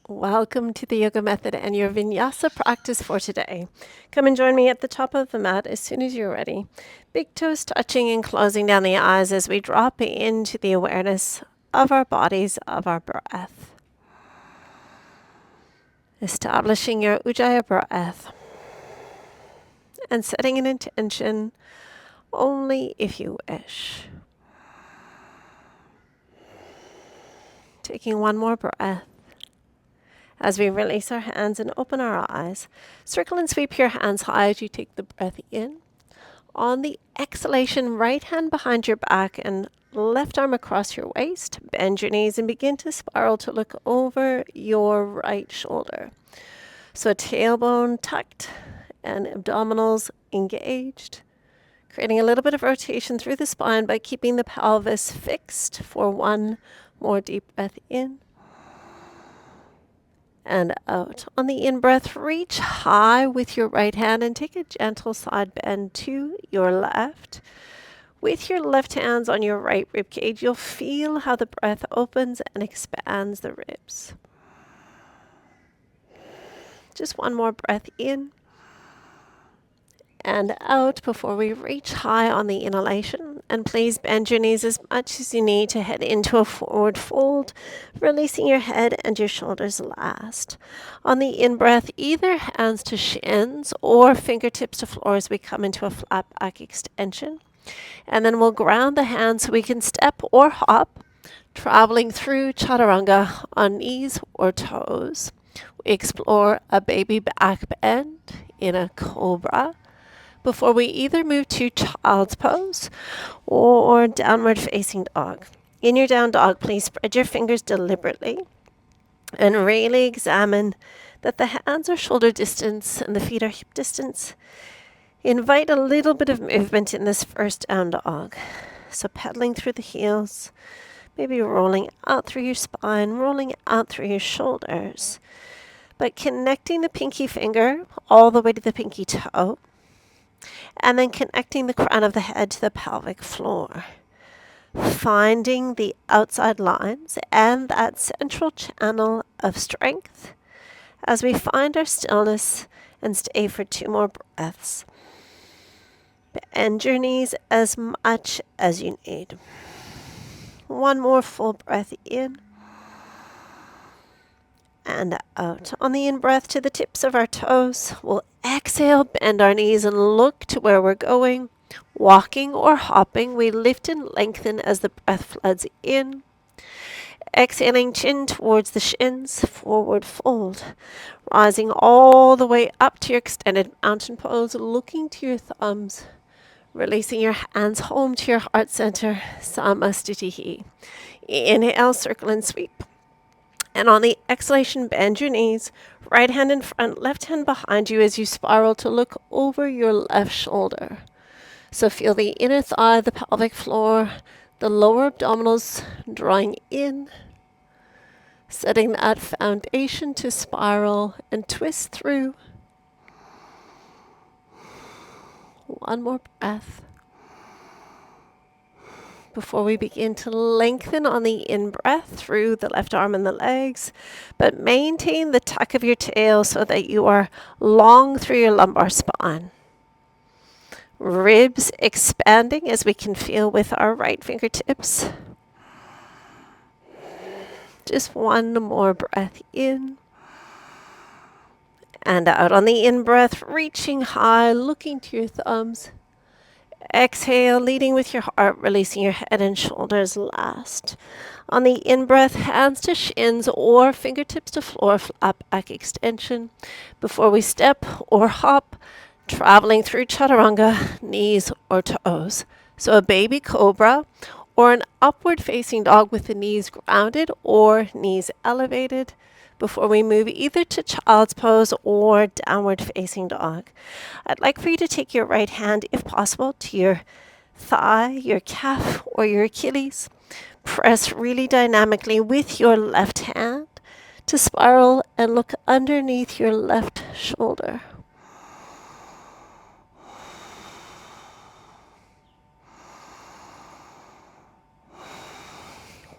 Welcome to the yoga method and your vinyasa practice for today. Come and join me at the top of the mat as soon as you're ready. Big toes touching and closing down the eyes as we drop into the awareness of our bodies, of our breath. Establishing your ujjayi breath and setting an intention only if you wish. Taking one more breath. As we release our hands and open our eyes, circle and sweep your hands high as you take the breath in. On the exhalation, right hand behind your back and left arm across your waist. Bend your knees and begin to spiral to look over your right shoulder. So tailbone tucked and abdominals engaged, creating a little bit of rotation through the spine by keeping the pelvis fixed for one more deep breath in. And out. On the in-breath, reach high with your right hand and take a gentle side bend to your left. With your left hands on your right rib cage, you'll feel how the breath opens and expands the ribs. Just one more breath in and out before we reach high on the inhalation. And please bend your knees as much as you need to head into a forward fold, releasing your head and your shoulders last. On the in-breath, either hands to shins or fingertips to floor as we come into a flat back extension. And then we'll ground the hands so we can step or hop, traveling through chaturanga on knees or toes. We explore a baby back bend in a cobra before we either move to child's pose or downward facing dog. In your down dog, please spread your fingers deliberately and really examine that the hands are shoulder distance and the feet are hip distance. Invite a little bit of movement in this first down dog. So pedaling through the heels, maybe rolling out through your spine, rolling out through your shoulders, but connecting the pinky finger all the way to the pinky toe, and then connecting the crown of the head to the pelvic floor. Finding the outside lines and that central channel of strength as we find our stillness and stay for 2 more breaths. Bend your knees as much as you need. One more full breath in and out. On the in-breath to the tips of our toes, we'll exhale, bend our knees and look to where we're going. Walking or hopping, we lift and lengthen as the breath floods in. Exhaling, chin towards the shins, forward fold. Rising all the way up to your extended mountain pose, looking to your thumbs. Releasing your hands home to your heart center, Samastitihi. Inhale, circle and sweep. And on the exhalation, bend your knees, right hand in front, left hand behind you as you spiral to look over your left shoulder. So feel the inner thigh, the pelvic floor, the lower abdominals drawing in, setting that foundation to spiral and twist through. One more breath before we begin to lengthen on the in-breath through the left arm and the legs, but maintain the tuck of your tail so that you are long through your lumbar spine. Ribs expanding as we can feel with our right fingertips. Just one more breath in and out. On the in-breath, reaching high, looking to your thumbs. Exhale, leading with your heart, releasing your head and shoulders last. On the in-breath, hands to shins or fingertips to floor, flat back extension. Before we step or hop, traveling through chaturanga, knees or toes. So a baby cobra or an upward facing dog with the knees grounded or knees elevated before we move either to child's pose or downward facing dog. I'd like for you to take your right hand, if possible, to your thigh, your calf, or your Achilles. Press really dynamically with your left hand to spiral and look underneath your left shoulder.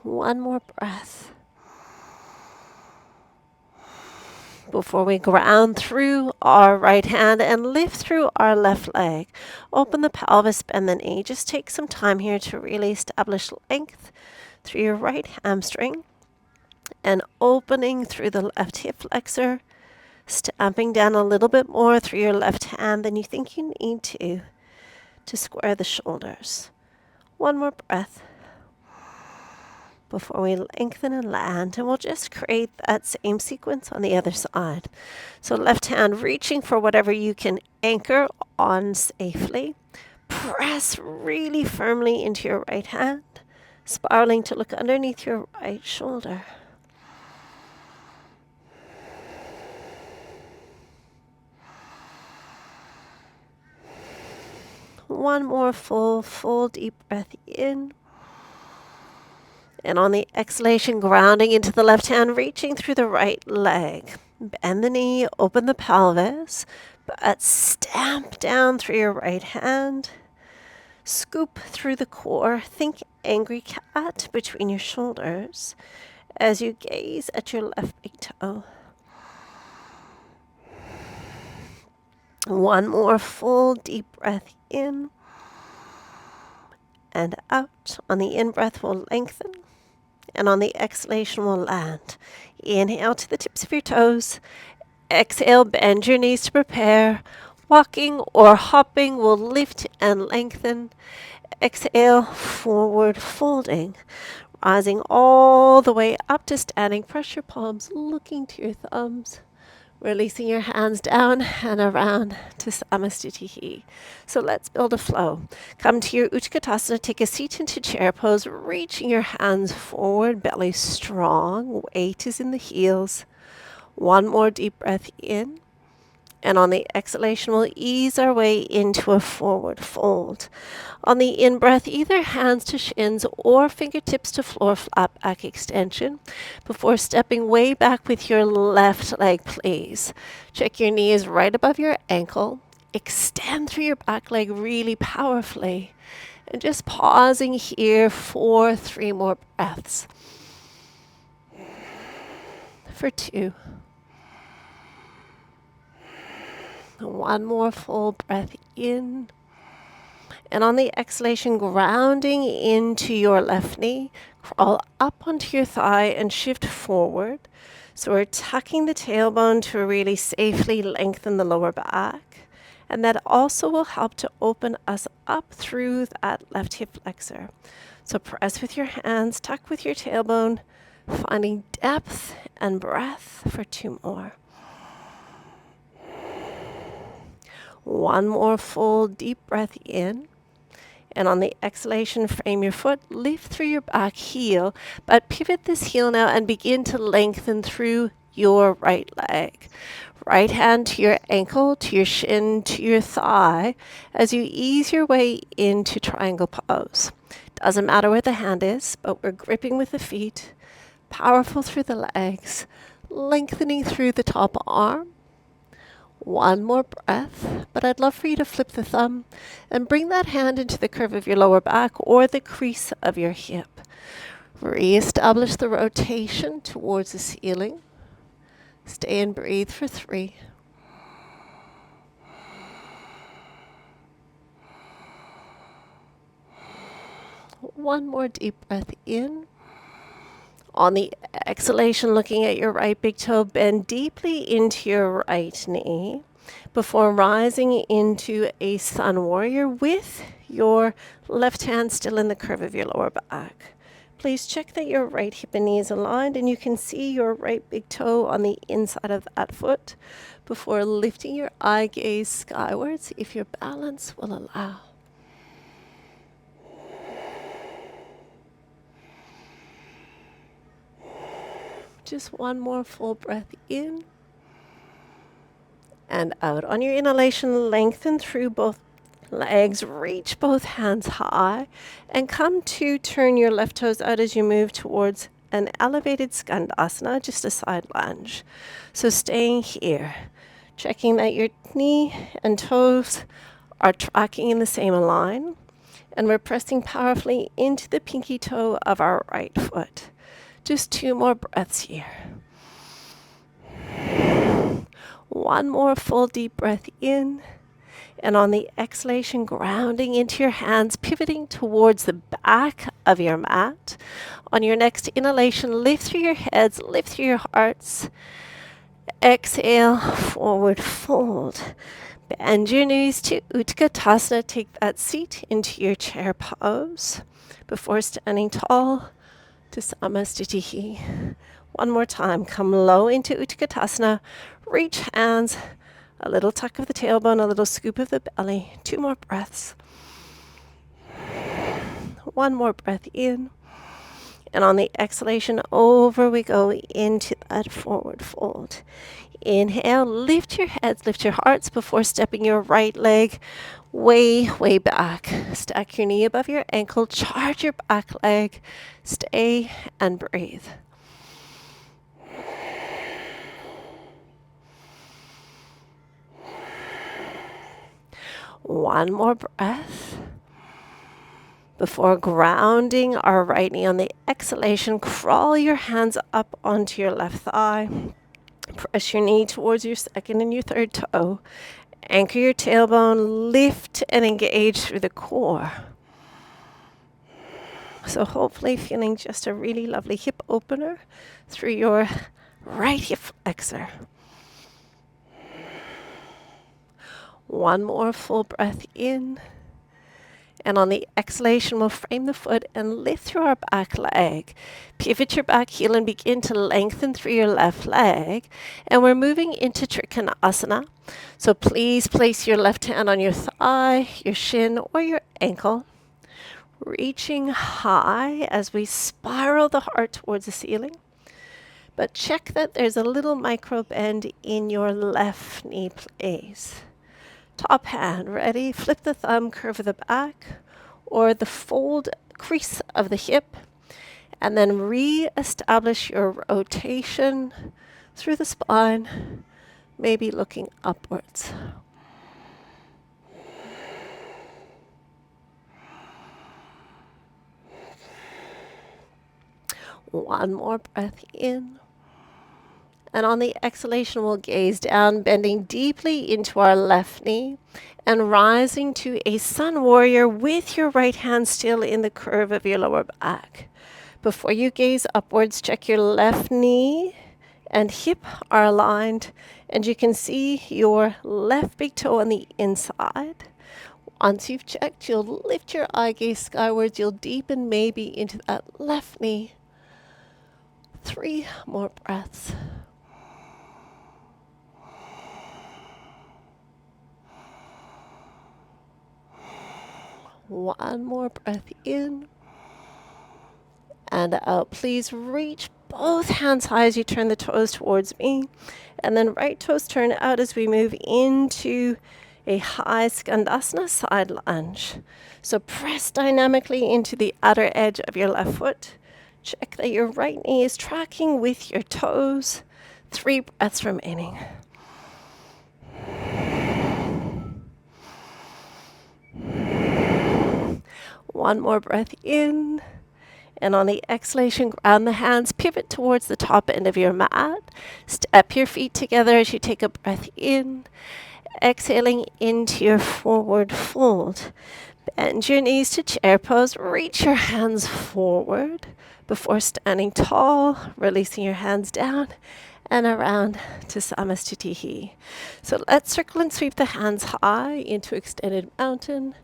One more breath. before we ground through our right hand and lift through our left leg. Open the pelvis, bend the knee. Just take some time here to really establish length through your right hamstring and opening through the left hip flexor, stamping down a little bit more through your left hand than you think you need to square the shoulders. One more breath before we lengthen and land, and we'll just create that same sequence on the other side. So left hand reaching for whatever you can anchor on safely. Press really firmly into your right hand, spiraling to look underneath your right shoulder. One more full deep breath in. And on the exhalation, grounding into the left hand, reaching through the right leg. Bend the knee, open the pelvis, but stamp down through your right hand. Scoop through the core. Think angry cat between your shoulders as you gaze at your left big toe. One more full deep breath in and out. On the in-breath, we'll lengthen. And on the exhalation, we'll land. Inhale to the tips of your toes. Exhale, bend your knees to prepare. Walking or hopping will lift and lengthen. Exhale, forward folding. Rising all the way up to standing. Press your palms, looking to your thumbs. Releasing your hands down and around to Samastitihi. So let's build a flow. Come to your Utkatasana, take a seat into chair pose, reaching your hands forward, belly strong, weight is in the heels. One more deep breath in. And on the exhalation, we'll ease our way into a forward fold. On the in-breath, either hands to shins or fingertips to floor, flat back extension. Before stepping way back with your left leg, please. Check your knee is right above your ankle. Extend through your back leg really powerfully. And just pausing here for 3 more breaths. For 2. One more full breath in. And on the exhalation, grounding into your left knee, crawl up onto your thigh and shift forward. So we're tucking the tailbone to really safely lengthen the lower back. And that also will help to open us up through that left hip flexor. So press with your hands, tuck with your tailbone, finding depth and breath for 2 more. One more full deep breath in. And on the exhalation, frame your foot, lift through your back heel, but pivot this heel now and begin to lengthen through your right leg. Right hand to your ankle, to your shin, to your thigh, as you ease your way into triangle pose. Doesn't matter where the hand is, but we're gripping with the feet, powerful through the legs, lengthening through the top arm. One more breath, but I'd love for you to flip the thumb and bring that hand into the curve of your lower back or the crease of your hip. Reestablish the rotation towards the ceiling. Stay and breathe for 3. One more deep breath in. On the exhalation, looking at your right big toe, bend deeply into your right knee before rising into a sun warrior with your left hand still in the curve of your lower back. Please check that your right hip and knee is aligned and you can see your right big toe on the inside of that foot before lifting your eye gaze skywards if your balance will allow. Just one more full breath in and out. On your inhalation, lengthen through both legs, reach both hands high, and come to turn your left toes out as you move towards an elevated skandasana, just a side lunge. So staying here, checking that your knee and toes are tracking in the same line, and we're pressing powerfully into the pinky toe of our right foot. Just 2 more breaths here. One more full deep breath in. And on the exhalation, grounding into your hands, pivoting towards the back of your mat. On your next inhalation, lift through your heads, lift through your hearts. Exhale, forward fold. Bend your knees to Utkatasana. Take that seat into your chair pose. Before standing tall to Samastitihi. One more time, come low into Utkatasana. Reach hands. A little tuck of the tailbone, a little scoop of the belly. 2 more breaths. One more breath in. And on the exhalation, over we go into that forward fold. Inhale, lift your heads, lift your hearts before stepping your right leg way, way back. Stack your knee above your ankle, charge your back leg, stay and breathe. One more breath before grounding our right knee. On the exhalation, crawl your hands up onto your left thigh. Press your knee towards your second and your third toe. Anchor your tailbone, lift and engage through the core. So hopefully feeling just a really lovely hip opener through your right hip flexor. One more full breath in. And on the exhalation, we'll frame the foot and lift through our back leg. Pivot your back heel and begin to lengthen through your left leg. And we're moving into Trikonasana. So please place your left hand on your thigh, your shin, or your ankle. Reaching high as we spiral the heart towards the ceiling. But check that there's a little micro bend in your left knee, please. Top hand, ready? Flip the thumb, curve of the back, or the fold crease of the hip, and then re-establish your rotation through the spine, maybe looking upwards. One more breath in. And on the exhalation, we'll gaze down, bending deeply into our left knee and rising to a sun warrior with your right hand still in the curve of your lower back. Before you gaze upwards, check your left knee and hip are aligned, and you can see your left big toe on the inside. Once you've checked, you'll lift your eye gaze skywards. You'll deepen maybe into that left knee. 3 more breaths. One more breath in and out. Please reach both hands high as you turn the toes towards me. And then right toes turn out as we move into a high Skandasana side lunge. So press dynamically into the outer edge of your left foot. Check that your right knee is tracking with your toes. 3 breaths remaining. One more breath in. And on the exhalation, ground the hands, pivot towards the top end of your mat. Step your feet together as you take a breath in. Exhaling into your forward fold. Bend your knees to chair pose. Reach your hands forward before standing tall, releasing your hands down and around to Samastitihi. So let's circle and sweep the hands high into extended mountain.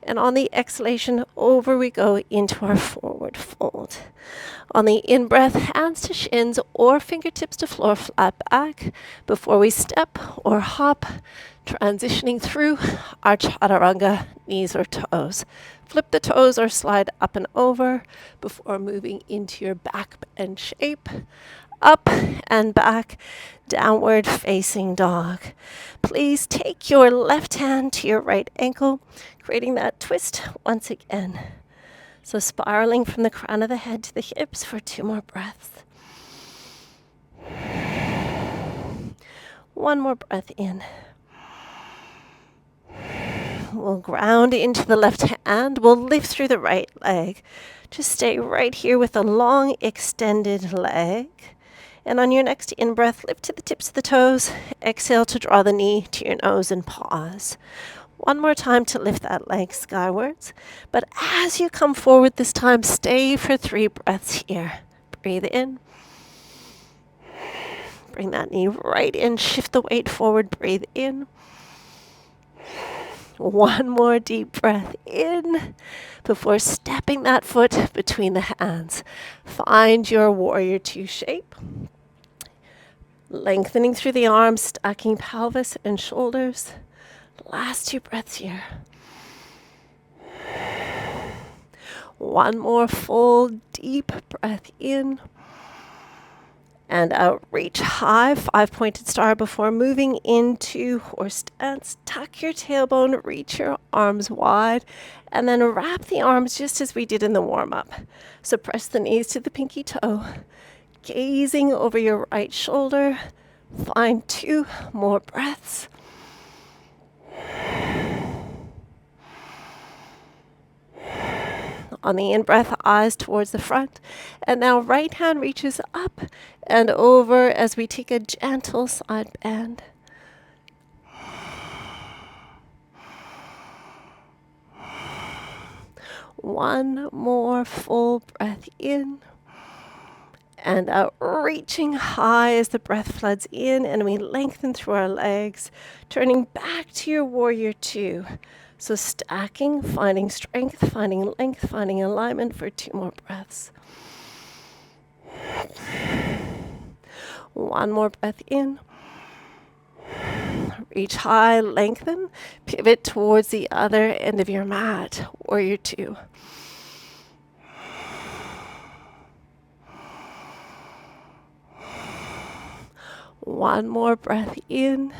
And on the exhalation, over we go into our forward fold. On the in-breath, hands to shins or fingertips to floor, flat back before we step or hop, transitioning through our chaturanga, knees or toes. Flip the toes or slide up and over before moving into your back bend shape. Up and back, downward facing dog. Please take your left hand to your right ankle, creating that twist once again. So spiraling from the crown of the head to the hips for 2 more breaths. One more breath in. We'll ground into the left hand. We'll lift through the right leg. Just stay right here with a long extended leg. And on your next in-breath, lift to the tips of the toes. Exhale to draw the knee to your nose and pause. One more time to lift that leg skywards. But as you come forward this time, stay for 3 breaths here. Breathe in. Bring that knee right in. Shift the weight forward. Breathe in. One more deep breath in before stepping that foot between the hands. Find your warrior 2 shape. Lengthening through the arms, stacking pelvis and shoulders. Last 2 breaths here. One more full deep breath in. And out, reach high, 5-pointed star before moving into horse stance. Tuck your tailbone, reach your arms wide, and then wrap the arms just as we did in the warm-up. So press the knees to the pinky toe, gazing over your right shoulder. Find 2 more breaths. On the in-breath, eyes towards the front. And now right hand reaches up and over as we take a gentle side bend. One more full breath in. And out, reaching high as the breath floods in, and we lengthen through our legs, turning back to your warrior 2. So stacking, finding strength, finding length, finding alignment for 2 more breaths. One more breath in. Reach high, lengthen, pivot towards the other end of your mat, warrior 2. One more breath in.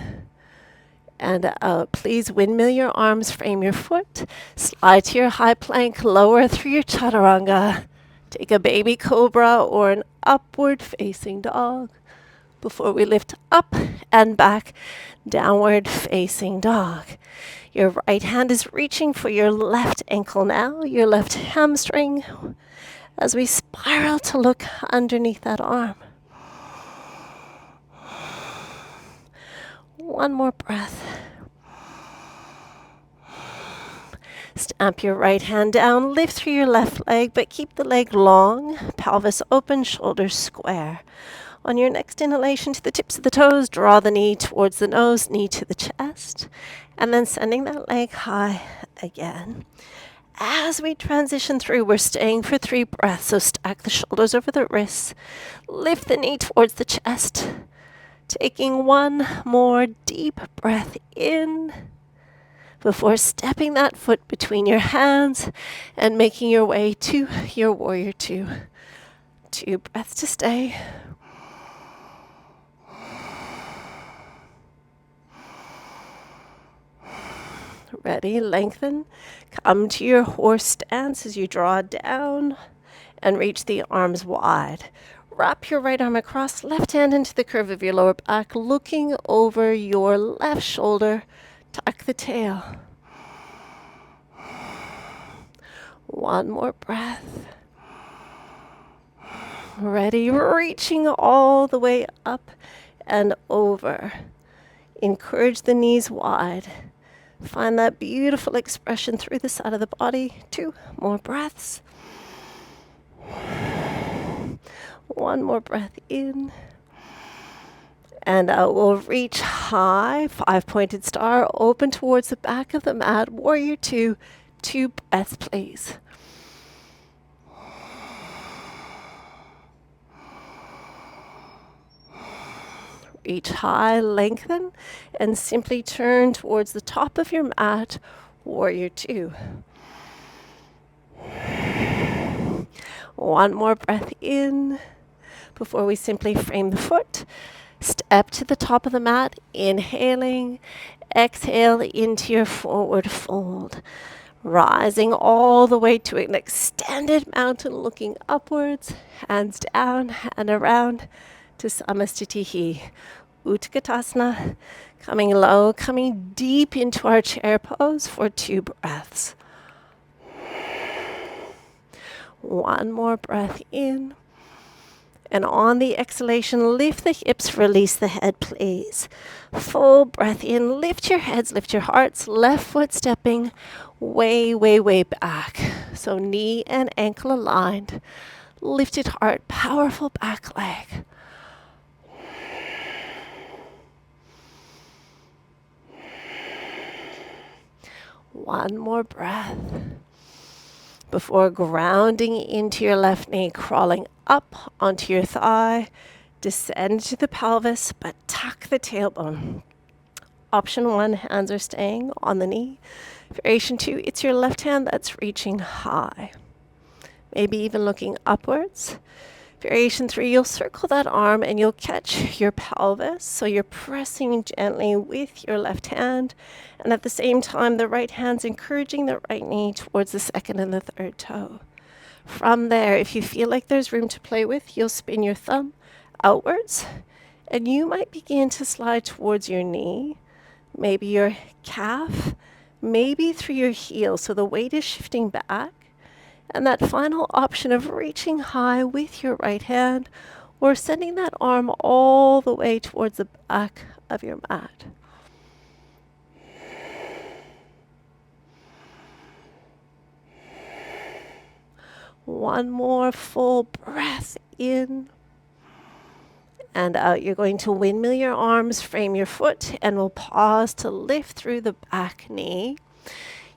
And out. Please windmill your arms, frame your foot. Slide to your high plank, lower through your chaturanga. Take a baby cobra or an upward facing dog before we lift up and back, downward facing dog. Your right hand is reaching for your left ankle now, your left hamstring, as we spiral to look underneath that arm. One more breath. Stamp your right hand down, lift through your left leg, but keep the leg long, pelvis open, shoulders square. On your next inhalation to the tips of the toes, draw the knee towards the nose, knee to the chest, and then sending that leg high again. As we transition through, we're staying for 3 breaths, so stack the shoulders over the wrists, lift the knee towards the chest, taking one more deep breath in before stepping that foot between your hands and making your way to your warrior 2. 2 breaths to stay. Ready, lengthen. Come to your horse stance as you draw down and reach the arms wide. Wrap your right arm across, left hand into the curve of your lower back, looking over your left shoulder. Tuck the tail. One more breath. Ready, reaching all the way up and over. Encourage the knees wide. Find that beautiful expression through the side of the body. 2 more breaths. One more breath in. And out. We'll reach high, 5-pointed star, open towards the back of the mat. Warrior 2, 2 breaths, please. Reach high, lengthen, and simply turn towards the top of your mat, warrior 2. One more breath in before we simply frame the foot. Step to the top of the mat, inhaling, exhale into your forward fold. Rising all the way to an extended mountain, looking upwards, hands down and around to Samastitihi. Utkatasana, coming low, coming deep into our chair pose for 2 breaths. One more breath in. And on the exhalation, lift the hips, release the head, please. Full breath in, lift your heads, lift your hearts, left foot stepping way, way, way back. So knee and ankle aligned, lifted heart, powerful back leg. One more breath before grounding into your left knee, crawling up onto your thigh, descend to the pelvis, but tuck the tailbone. Option 1, hands are staying on the knee. Variation 2, it's your left hand that's reaching high, maybe even looking upwards. Variation 3, you'll circle that arm and you'll catch your pelvis. So you're pressing gently with your left hand. And at the same time, the right hand's encouraging the right knee towards the second and the third toe. From there, if you feel like there's room to play with, you'll spin your thumb outwards. And you might begin to slide towards your knee, maybe your calf, maybe through your heel. So the weight is shifting back. And that final option of reaching high with your right hand or sending that arm all the way towards the back of your mat. One more full breath in and out. You're going to windmill your arms, frame your foot, and we'll pause to lift through the back knee.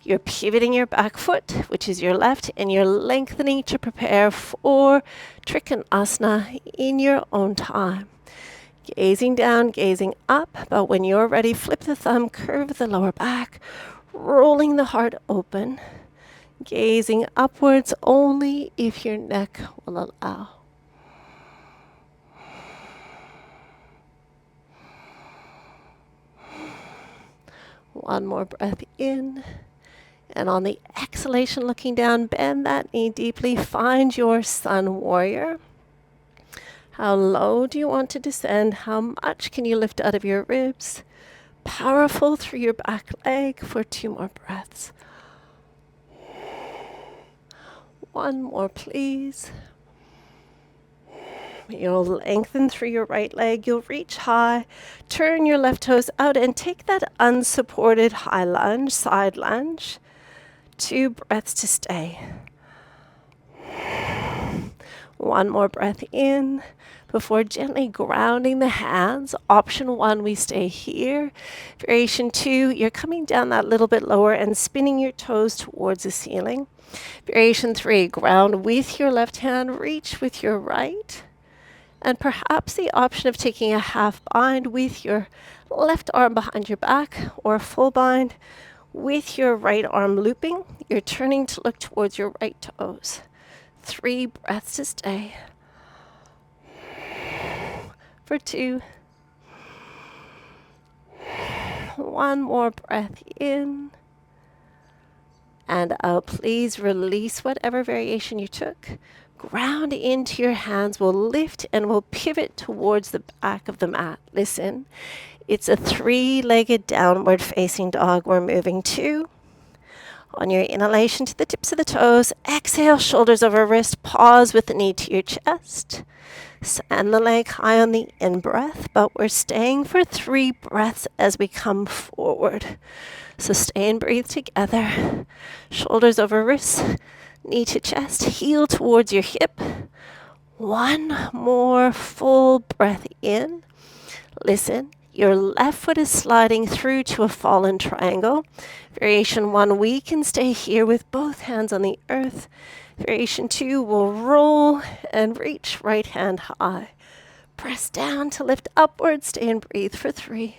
You're pivoting your back foot, which is your left, and you're lengthening to prepare for Trikonasana in your own time. Gazing down, gazing up, but when you're ready, flip the thumb, curve the lower back, rolling the heart open, gazing upwards only if your neck will allow. One more breath in. And on the exhalation, looking down, bend that knee deeply. Find your sun warrior. How low do you want to descend? How much can you lift out of your ribs? Powerful through your back leg for 2 more breaths. One more, please. You'll lengthen through your right leg. You'll reach high. Turn your left toes out and take that unsupported high lunge, side lunge. 2 breaths to stay. One more breath in before gently grounding the hands. Option 1, we stay here. Variation 2, you're coming down that little bit lower and spinning your toes towards the ceiling. Variation 3, ground with your left hand, reach with your right. And perhaps the option of taking a half bind with your left arm behind your back or a full bind with your right arm looping. You're turning to look towards your right toes. 3 breaths to stay. For 2. One more breath in and out. Please release whatever variation you took. Ground into your hands. We'll lift and we'll pivot towards the back of the mat. Listen, it's a 3-legged downward facing dog we're moving to. On your inhalation to the tips of the toes, exhale, shoulders over wrist, pause with the knee to your chest. Send the leg high on the in-breath, but we're staying for 3 breaths as we come forward. So stay and breathe together. Shoulders over wrists, knee to chest, heel towards your hip. One more full breath in. Listen, your left foot is sliding through to a fallen triangle. Variation 1, we can stay here with both hands on the earth. Variation 2, we'll roll and reach right hand high. Press down to lift upwards, stay and breathe for 3.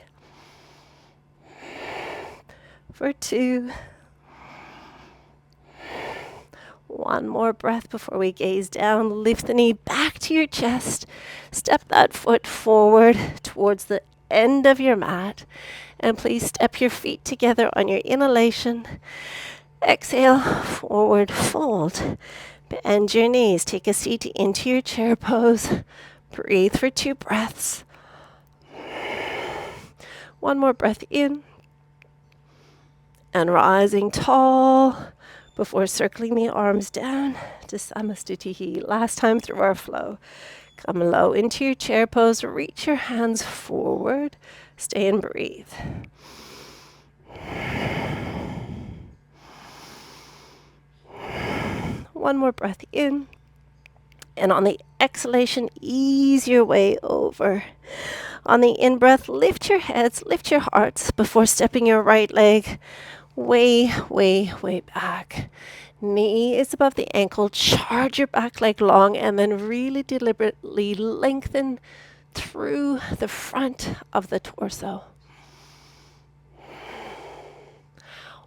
For 2. One more breath before we gaze down. Lift the knee back to your chest. Step that foot forward towards the end of your mat. And please step your feet together on your inhalation. Exhale, forward fold. Bend your knees. Take a seat into your chair pose. Breathe for 2 breaths. One more breath in. And rising tall before circling the arms down to Samastutihi. Last time through our flow. Come low into your chair pose. Reach your hands forward. Stay and breathe. One more breath in. And on the exhalation, ease your way over. On the in-breath, lift your heads, lift your hearts before stepping your right leg way, way, way back. Knee is above the ankle. Charge your back leg long and then really deliberately lengthen through the front of the torso.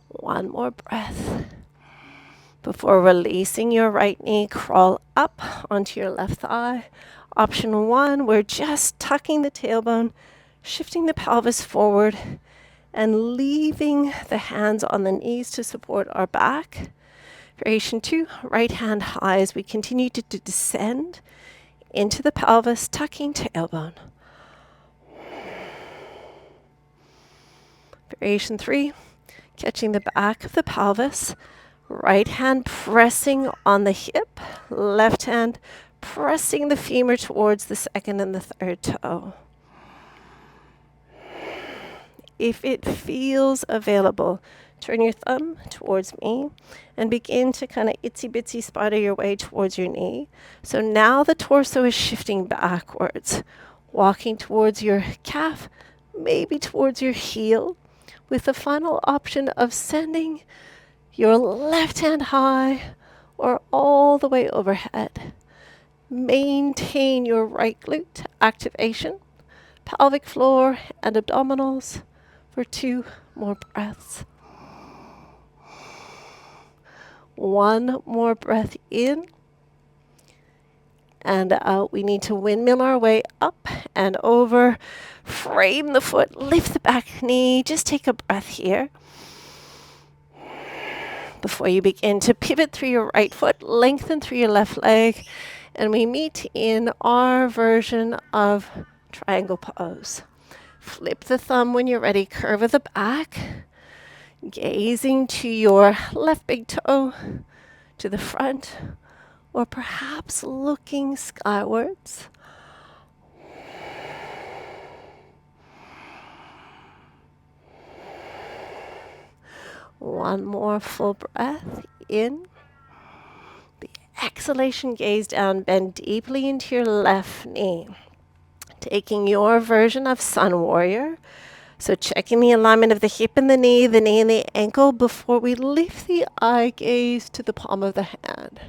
One more breath. Before releasing your right knee, crawl up onto your left thigh. Option 1, we're just tucking the tailbone, shifting the pelvis forward, and leaving the hands on the knees to support our back. Variation 2, right hand high as we continue to descend into the pelvis, tucking tailbone. Variation 3, catching the back of the pelvis, right hand pressing on the hip, left hand pressing the femur towards the second and the third toe. If it feels available, turn your thumb towards me and begin to kind of itsy-bitsy spider your way towards your knee. So now the torso is shifting backwards, walking towards your calf, maybe towards your heel, with the final option of sending your left hand high or all the way overhead. Maintain your right glute activation, pelvic floor and abdominals for 2 more breaths. One more breath in and out. We need to windmill our way up and over. Frame the foot, lift the back knee. Just take a breath here. Before you begin to pivot through your right foot, lengthen through your left leg, and we meet in our version of triangle pose. Flip the thumb when you're ready, curve of the back, gazing to your left big toe, to the front, or perhaps looking skywards. One more full breath in. The exhalation, gaze down, bend deeply into your left knee. Taking your version of Sun Warrior. So checking the alignment of the hip and the knee and the ankle before we lift the eye gaze to the palm of the hand.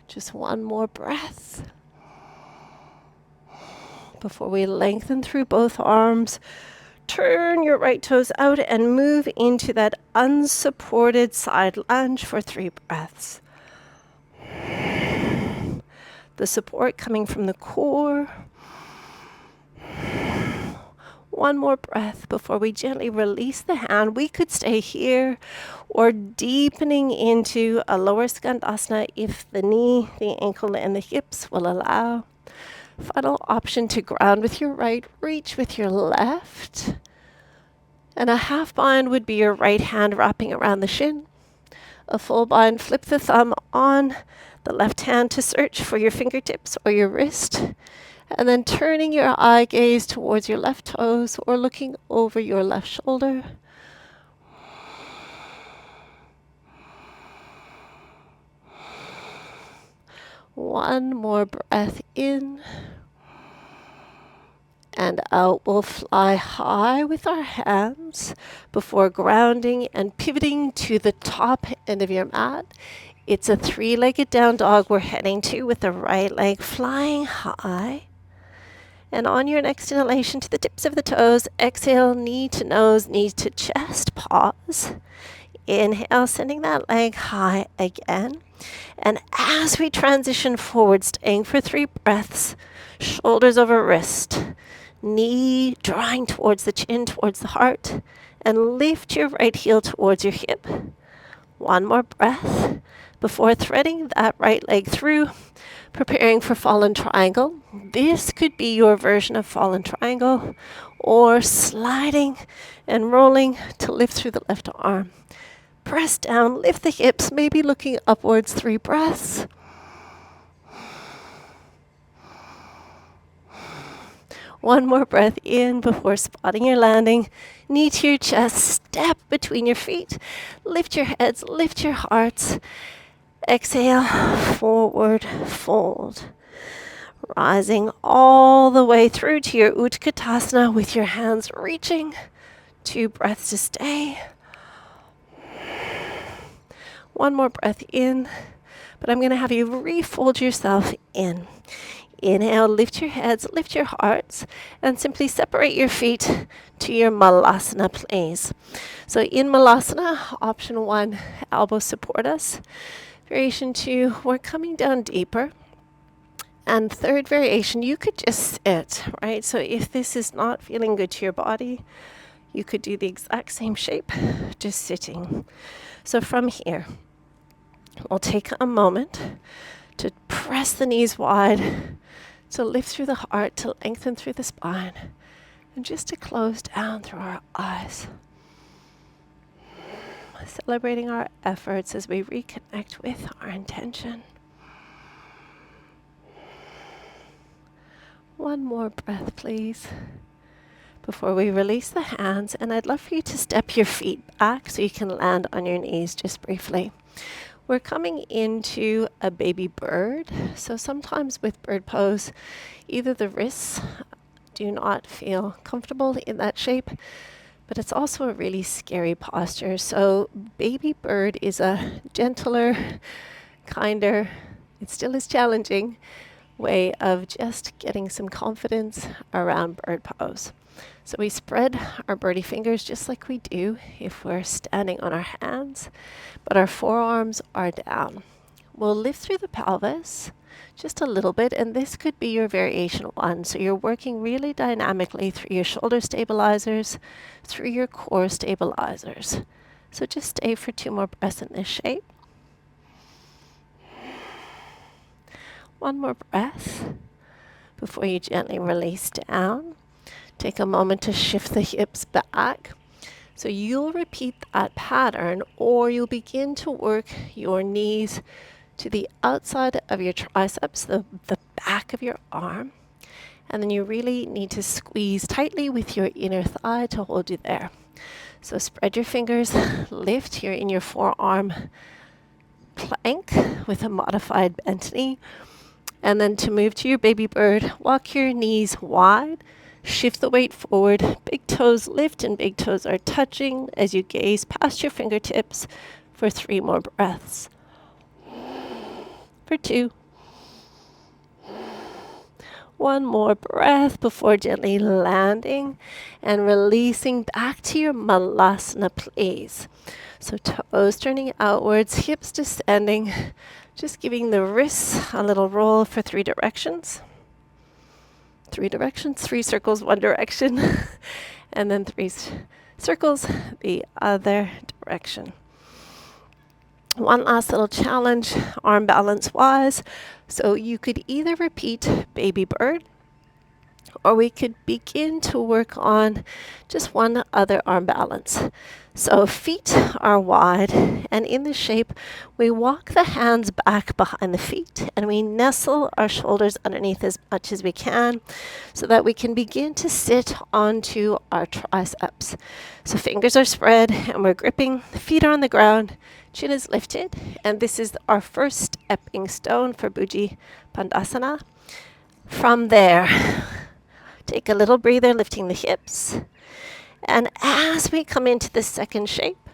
Just one more breath before we lengthen through both arms. Turn your right toes out and move into that unsupported side lunge for 3 breaths. The support coming from the core. One more breath before we gently release the hand. We could stay here or deepening into a lower skandasana if the knee, the ankle, and the hips will allow. Final option to ground with your right, reach with your left. And a half bind would be your right hand wrapping around the shin. A full bind, flip the thumb on the left hand to search for your fingertips or your wrist. And then turning your eye gaze towards your left toes or looking over your left shoulder. One more breath in. And out. We'll fly high with our hands before grounding and pivoting to the top end of your mat. It's a 3-legged down dog we're heading to with the right leg flying high. And on your next inhalation to the tips of the toes, exhale, knee to nose, knee to chest, pause. Inhale, sending that leg high again. And as we transition forward, staying for 3 breaths, shoulders over wrist, knee drawing towards the chin, towards the heart, and lift your right heel towards your hip. One more breath before threading that right leg through, preparing for fallen triangle. This could be your version of fallen triangle, or sliding and rolling to lift through the left arm. press down, lift the hips, maybe looking upwards, 3 breaths. One more breath in before spotting your landing. Knee to your chest, step between your feet. Lift your heads, lift your hearts. Exhale, forward fold. Rising all the way through to your Utkatasana with your hands reaching. 2 breaths to stay. One more breath in, but I'm going to have you refold yourself in. Inhale, lift your heads, lift your hearts, and simply separate your feet to your Malasana, please. So in Malasana, option 1, elbows support us. Variation 2, we're coming down deeper. And third variation, you could just sit, right? So if this is not feeling good to your body, you could do the exact same shape, just sitting. So from here, we'll take a moment to press the knees wide, to lift through the heart, to lengthen through the spine, and just to close down through our eyes. Celebrating our efforts as we reconnect with our intention. One more breath, please, before we release the hands. And I'd love for you to step your feet back so you can land on your knees just briefly. We're coming into a baby bird. So sometimes with bird pose, either the wrists do not feel comfortable in that shape, but it's also a really scary posture. So baby bird is a gentler, kinder, it still is challenging way of just getting some confidence around bird pose. So we spread our birdie fingers just like we do if we're standing on our hands, but our forearms are down. We'll lift through the pelvis just a little bit, and this could be your variation 1. So you're working really dynamically through your shoulder stabilizers, through your core stabilizers. So just stay for 2 more breaths in this shape. One more breath before you gently release down. Take a moment to shift the hips back. So you'll repeat that pattern, or you'll begin to work your knees to the outside of your triceps, the back of your arm. And then you really need to squeeze tightly with your inner thigh to hold you there. So spread your fingers, lift here in your forearm plank with a modified bent knee. And then to move to your baby bird, walk your knees wide, shift the weight forward, big toes lift and big toes are touching as you gaze past your fingertips for 3 more breaths. For 2. One more breath before gently landing and releasing back to your Malasana, please. So toes turning outwards, hips descending, just giving the wrists a little roll for 3 directions. 3 directions, 3 circles, 1 direction, and then 3 circles the other direction. One last little challenge, arm balance wise. So you could either repeat baby bird, or we could begin to work on just one other arm balance. So feet are wide, and in the shape, we walk the hands back behind the feet, and we nestle our shoulders underneath as much as we can, so that we can begin to sit onto our triceps. So fingers are spread, and we're gripping, feet are on the ground, chin is lifted, and this is our first stepping stone for Bhuji Pandasana. From there, take a little breather, lifting the hips. And as we come into the second shape,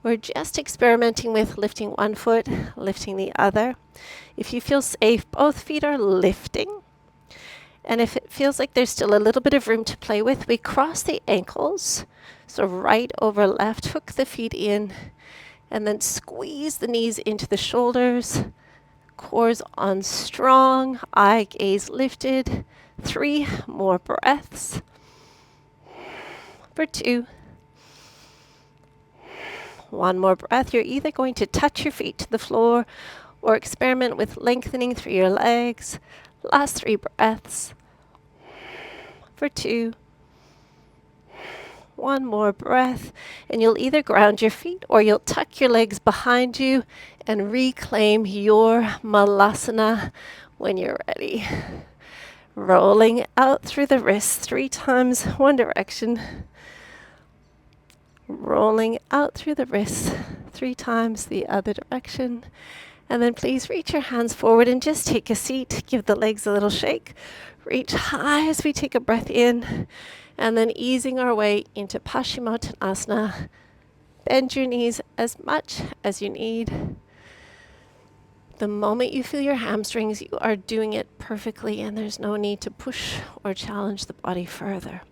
we're just experimenting with lifting one foot, lifting the other. If you feel safe, both feet are lifting. And if it feels like there's still a little bit of room to play with, we cross the ankles. So right over left, hook the feet in, and then squeeze the knees into the shoulders. Core's on strong, eye gaze lifted. 3 more breaths. For 2. 1 more breath. You're either going to touch your feet to the floor or experiment with lengthening through your legs. Last 3 breaths. For 2. One more breath, and you'll either ground your feet or you'll tuck your legs behind you and reclaim your malasana when you're ready. Rolling out through the wrists 3 times, one direction. Rolling out through the wrists 3 times the other direction. And then please reach your hands forward and just take a seat. Give the legs a little shake. Reach high as we take a breath in. And then easing our way into Paschimottanasana. Bend your knees as much as you need. The moment you feel your hamstrings, you are doing it perfectly, and there's no need to push or challenge the body further.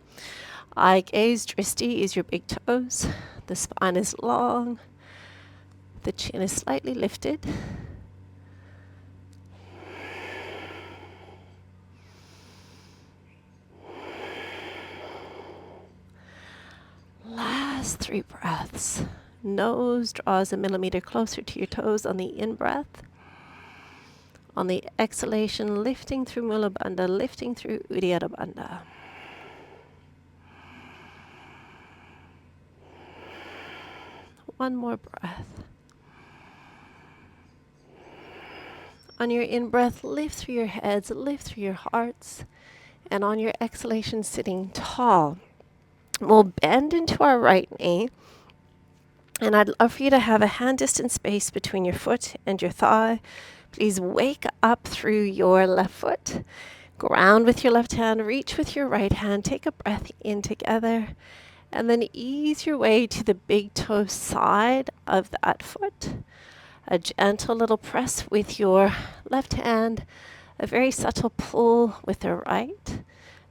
Eye gaze, drishti is your big toes. The spine is long. The chin is slightly lifted. Last 3 breaths. Nose draws a millimeter closer to your toes on the in-breath. On the exhalation, lifting through Mula Bandha, lifting through Uddiyana Bandha. One more breath. On your in-breath, lift through your heads, lift through your hearts. And on your exhalation, sitting tall. We'll bend into our right knee. And I'd love for you to have a hand distance space between your foot and your thigh. Please wake up through your left foot. Ground with your left hand, reach with your right hand. Take a breath in together. And then ease your way to the big toe side of that foot. A gentle little press with your left hand. A very subtle pull with the right.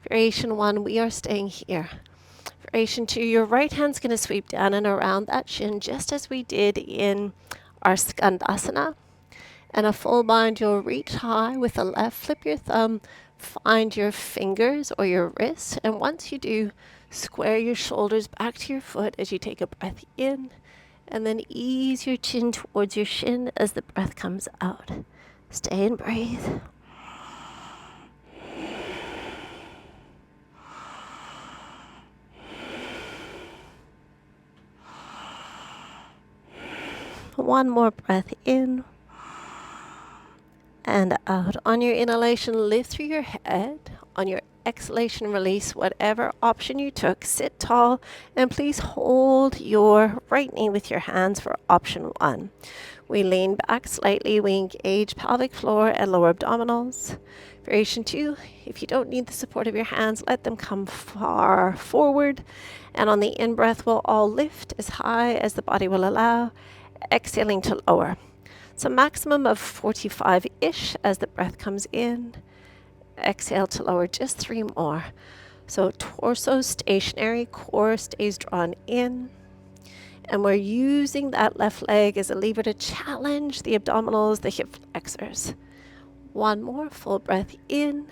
Variation 1, we are staying here. Variation 2, your right hand's going to sweep down and around that shin just as we did in our Skandasana. And a full bind, you'll reach high with the left, flip your thumb, find your fingers or your wrist. And once you do, square your shoulders back to your foot as you take a breath in. And then ease your chin towards your shin as the breath comes out. Stay and breathe. One more breath in and out. On your inhalation, lift through your head. On your exhalation, release whatever option you took. Sit tall, and please hold your right knee with your hands for option 1. We lean back slightly. We engage pelvic floor and lower abdominals. Variation 2, if you don't need the support of your hands, let them come far forward. And on the in-breath, we'll all lift as high as the body will allow. Exhaling to lower. So maximum of 45-ish as the breath comes in. Exhale to lower, just 3 more. So torso stationary, core stays drawn in. And we're using that left leg as a lever to challenge the abdominals, the hip flexors. 1 more full breath in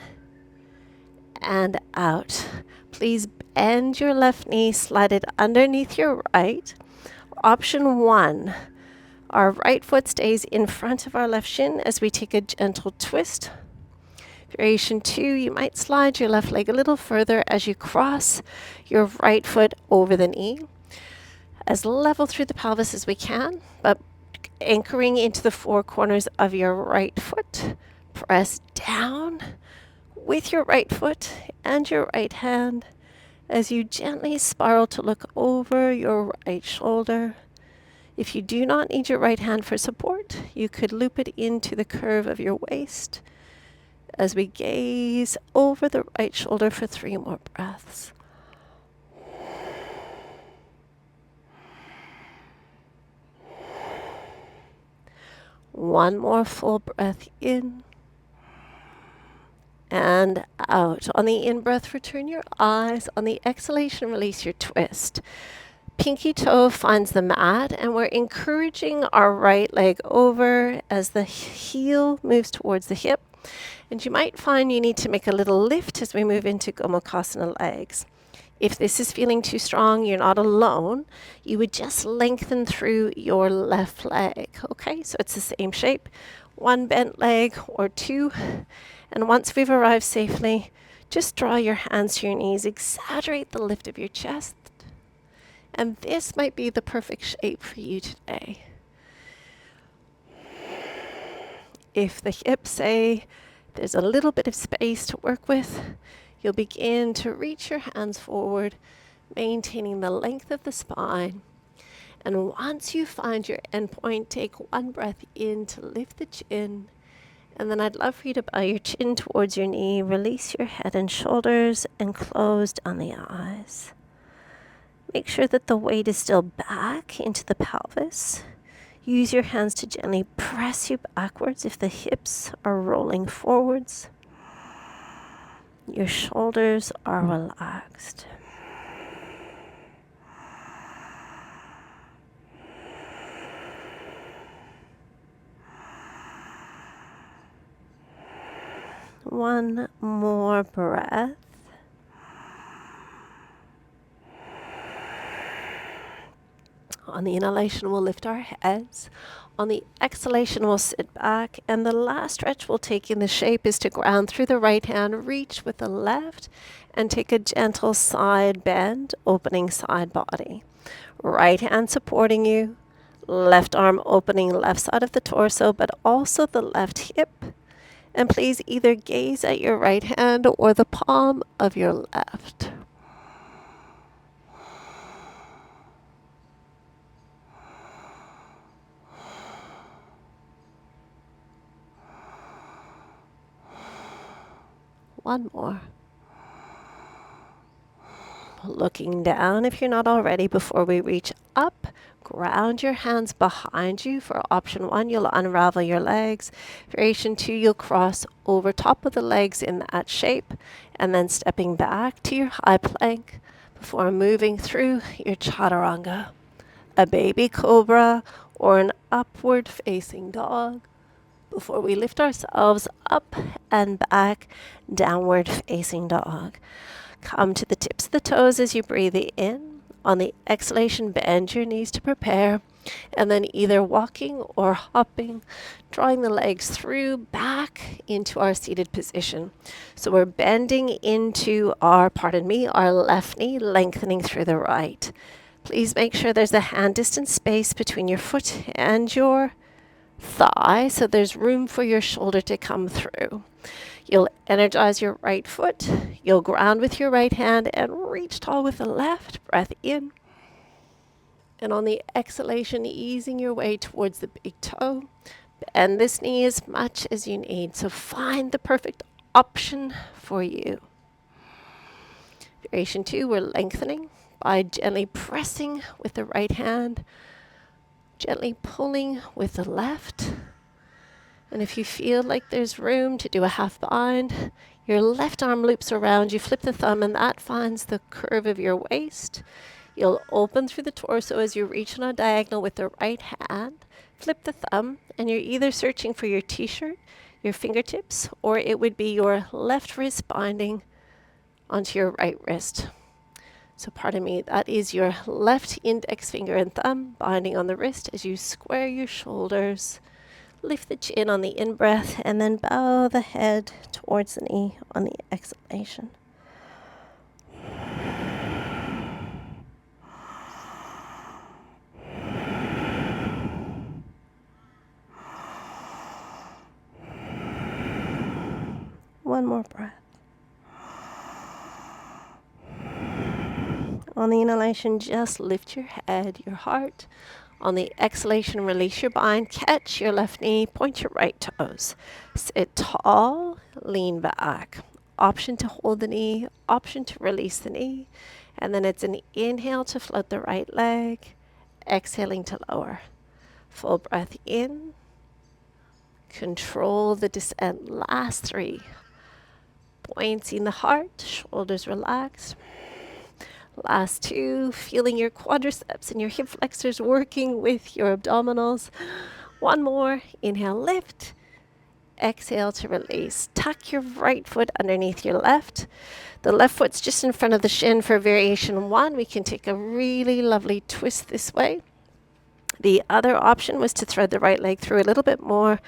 and out. Please bend your left knee, slide it underneath your right. Option 1. Our right foot stays in front of our left shin as we take a gentle twist. Variation 2, you might slide your left leg a little further as you cross your right foot over the knee. As level through the pelvis as we can, but anchoring into the 4 corners of your right foot. Press down with your right foot and your right hand as you gently spiral to look over your right shoulder. If you do not need your right hand for support, you could loop it into the curve of your waist as we gaze over the right shoulder for 3 more breaths. One more full breath in and out. On the in-breath, return your eyes. On the exhalation, release your twist. Pinky toe finds the mat, and we're encouraging our right leg over as the heel moves towards the hip. And you might find you need to make a little lift as we move into Gomukhasana legs. If this is feeling too strong, you're not alone. You would just lengthen through your left leg. Okay, so it's the same shape. 1 bent leg or 2. And once we've arrived safely, just draw your hands to your knees. Exaggerate the lift of your chest. And this might be the perfect shape for you today. If the hips say there's a little bit of space to work with, you'll begin to reach your hands forward, maintaining the length of the spine. And once you find your endpoint, take one breath in to lift the chin. And then I'd love for you to bow your chin towards your knee, release your head and shoulders, and close down the eyes. Make sure that the weight is still back into the pelvis. Use your hands to gently press you backwards if the hips are rolling forwards. Your shoulders are relaxed. One more breath. On the inhalation, we'll lift our heads. On the exhalation, we'll sit back. And the last stretch we'll take in the shape is to ground through the right hand, reach with the left, and take a gentle side bend, opening side body. Right hand supporting you. Left arm opening left side of the torso, but also the left hip. And please either gaze at your right hand or the palm of your left. One more. Looking down if you're not already before we reach up. Ground your hands behind you. For option 1, you'll unravel your legs. Variation 2, you'll cross over top of the legs in that shape, and then stepping back to your high plank before moving through your chaturanga, a baby cobra, or an upward facing dog, before we lift ourselves up and back, downward facing dog. Come to the tips of the toes as you breathe in. On the exhalation, bend your knees to prepare, and then either walking or hopping, drawing the legs through back into our seated position. So we're bending into our left knee, lengthening through the right. Please make sure there's a hand distance space between your foot and your thigh, so there's room for your shoulder to come through. You'll energize your right foot. You'll ground with your right hand and reach tall with the left. Breath in. And on the exhalation, easing your way towards the big toe. Bend this knee as much as you need. So find the perfect option for you. Variation 2, we're lengthening by gently pressing with the right hand, gently pulling with the left. And if you feel like there's room to do a half bind, your left arm loops around, you flip the thumb, and that finds the curve of your waist. You'll open through the torso as you reach on a diagonal with the right hand, flip the thumb, and you're either searching for your t-shirt, your fingertips, or it would be your left wrist binding onto your right wrist. So pardon me, that is your left index finger and thumb binding on the wrist as you square your shoulders. Lift the chin on the in-breath, and then bow the head towards the knee on the exhalation. One more breath. On the inhalation, just lift your head, your heart. On the exhalation, release your bind, catch your left knee, point your right toes. Sit tall, lean back. Option to hold the knee, option to release the knee. And then it's an inhale to float the right leg, exhaling to lower. Full breath in. Control the descent. Last 3. Buoyancy in the heart, shoulders relaxed. Last 2, feeling your quadriceps and your hip flexors working with your abdominals. One more, inhale, lift. Exhale to release. Tuck your right foot underneath your left. The left foot's just in front of the shin for variation 1. We can take a really lovely twist this way. The other option was to thread the right leg through a little bit more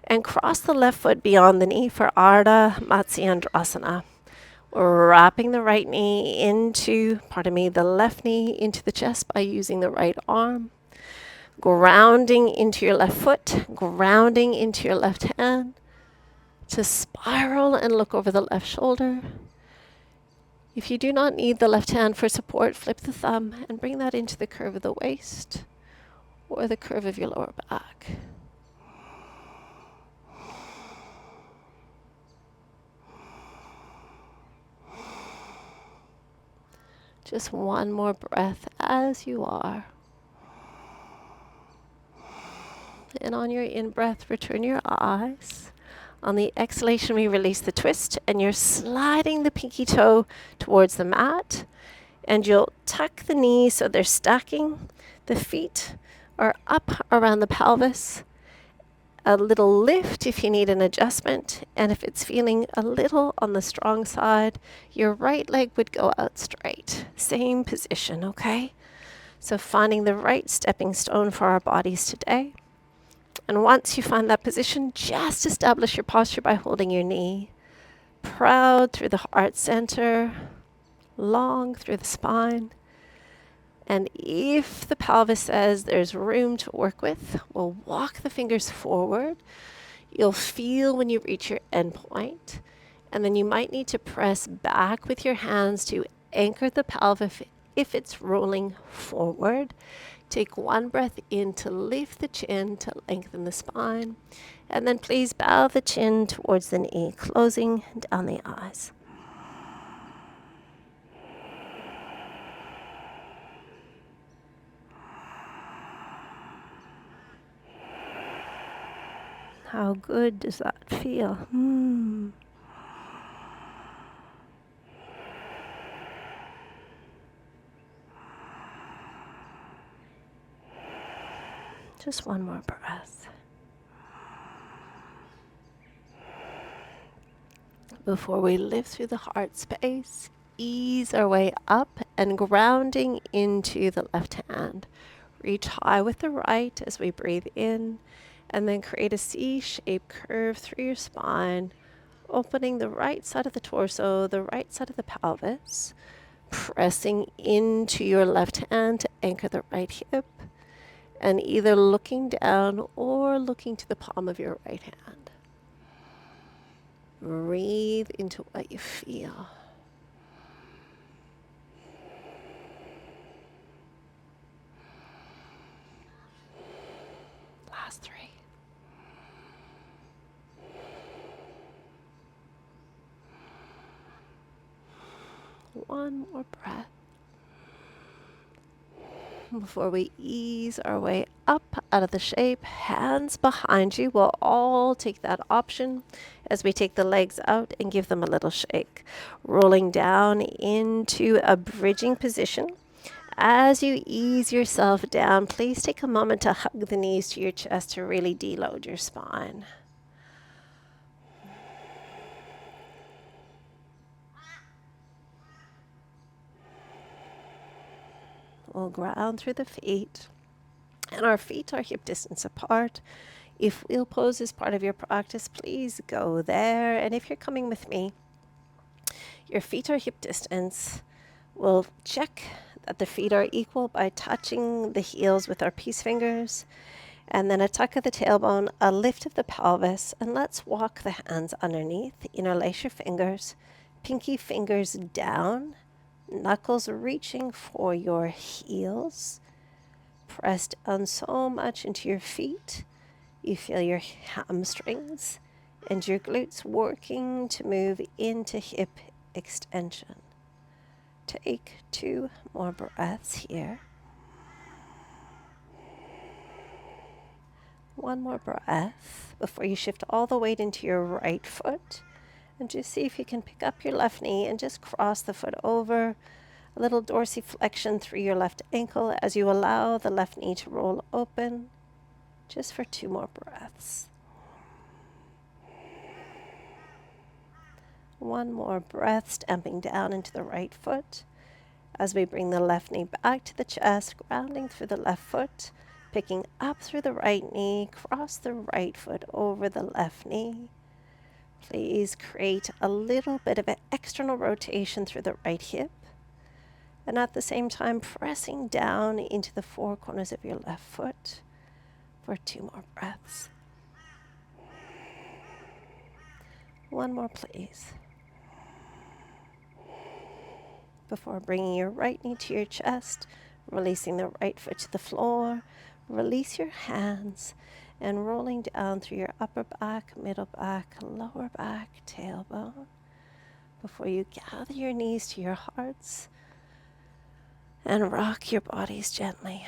and cross the left foot beyond the knee for Ardha Matsyendrasana. Wrapping the right knee into, the left knee into the chest by using the right arm. Grounding into your left foot, grounding into your left hand. To spiral and look over the left shoulder. If you do not need the left hand for support, flip the thumb and bring that into the curve of the waist or the curve of your lower back. Just one more breath as you are. And on your in-breath, return your eyes. On the exhalation, we release the twist, and you're sliding the pinky toe towards the mat. And you'll tuck the knees so they're stacking. The feet are up around the pelvis. A little lift if you need an adjustment. And if it's feeling a little on the strong side, your right leg would go out straight. Same position, okay? So finding the right stepping stone for our bodies today. And once you find that position, just establish your posture by holding your knee. Proud through the heart center, long through the spine. And if the pelvis says there's room to work with, we'll walk the fingers forward. You'll feel when you reach your end point. And then you might need to press back with your hands to anchor the pelvis if it's rolling forward. Take one breath in to lift the chin to lengthen the spine. And then please bow the chin towards the knee, closing down the eyes. How good does that feel? Just one more breath. Before we lift through the heart space, ease our way up and grounding into the left hand. Reach high with the right as we breathe in, and then create a C-shaped curve through your spine, opening the right side of the torso, the right side of the pelvis, pressing into your left hand to anchor the right hip, and either looking down or looking to the palm of your right hand. Breathe into what you feel. Last 3. One more breath. Before we ease our way up out of the shape, hands behind you. We'll all take that option as we take the legs out and give them a little shake. Rolling down into a bridging position. As you ease yourself down, please take a moment to hug the knees to your chest to really deload your spine. We'll ground through the feet, and our feet are hip distance apart. If wheel pose is part of your practice, please go there. And if you're coming with me, your feet are hip distance. We'll check that the feet are equal by touching the heels with our peace fingers, and then a tuck of the tailbone, a lift of the pelvis, and let's walk the hands underneath. Interlace your fingers, pinky fingers down, knuckles reaching for your heels. Press down so much into your feet. You feel your hamstrings and your glutes working to move into hip extension. Take 2 more breaths here. One more breath before you shift all the weight into your right foot. And just see if you can pick up your left knee and just cross the foot over. A little dorsiflexion through your left ankle as you allow the left knee to roll open. Just for 2 more breaths. One more breath, stamping down into the right foot. As we bring the left knee back to the chest, grounding through the left foot, picking up through the right knee, cross the right foot over the left knee. Please create a little bit of an external rotation through the right hip, and at the same time pressing down into the four corners of your left foot for 2 more breaths. One more, please. Before bringing your right knee to your chest, releasing the right foot to the floor, release your hands and rolling down through your upper back, middle back, lower back, tailbone. Before you gather your knees to your hearts and rock your bodies gently.